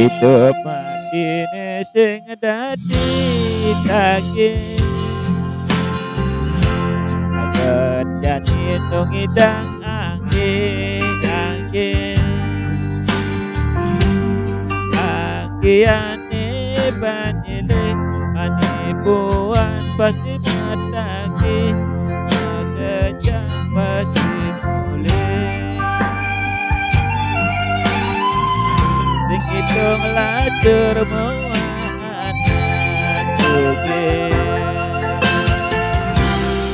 Hidup matine sing dadi daging saged jani tungidang angin anggiane banile panipuan pasti matake magejang pasti mulih sing hitung lajur muat suge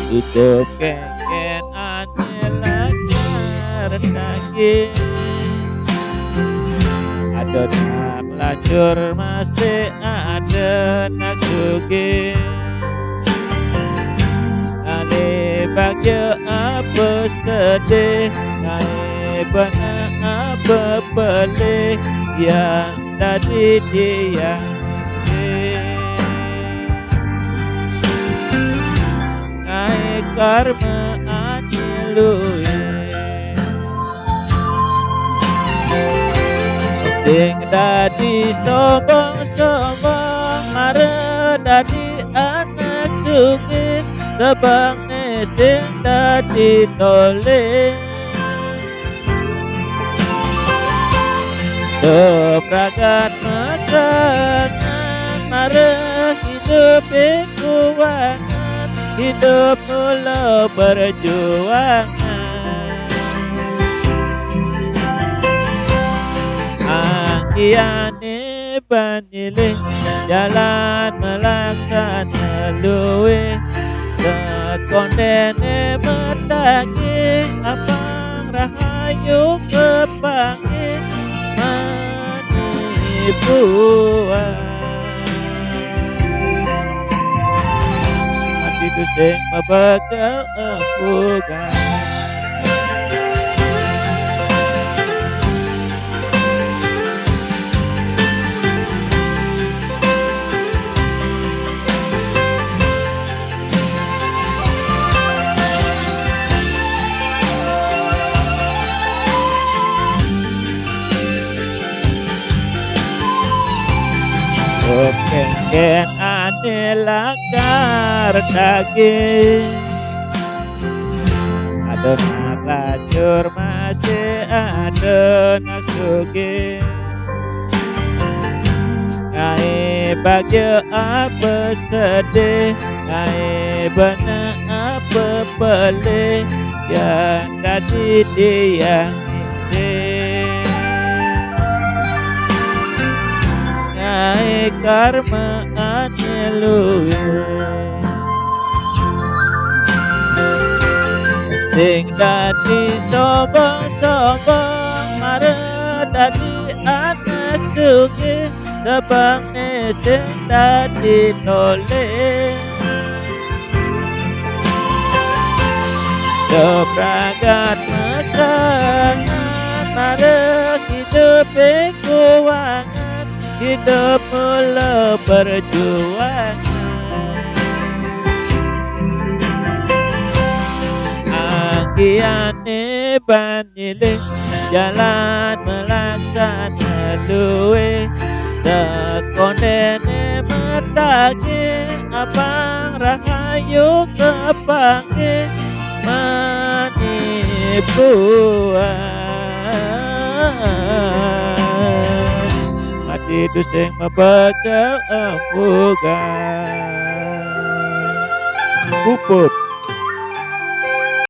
hidup kengken ane lajar daging ada nak lajur mesti ada nak suge ale bagyo apa sedih ale benar apa pelih yang tadi dia ngai karma anilui sing dadi sombong-sombong mare dadi anak sugih sebang sing dadi toleh Dobragat megangan mare hidup kuangan hidup mula berjuangan anggiane banile jalan melaksana luwe kondene mendaki abang rahayu kepangi manipuan mati duseng mabakal apugan kengken ane lakar daging ada nak lajur masih ada nak suge ngai bagyo apa sedih ngai benar apa pelih yang tadi dia ngai karma anilui sing dadi sombong-sombong mare dadi anak sugih sebang sing dadi toleh dobragat megangan mare hidup kuangan hidup mula berjuangan anggiane banile jalan melaksana luwe kondene metake abang rahayu kepangi manipuan mati duseng mabakal amugan puput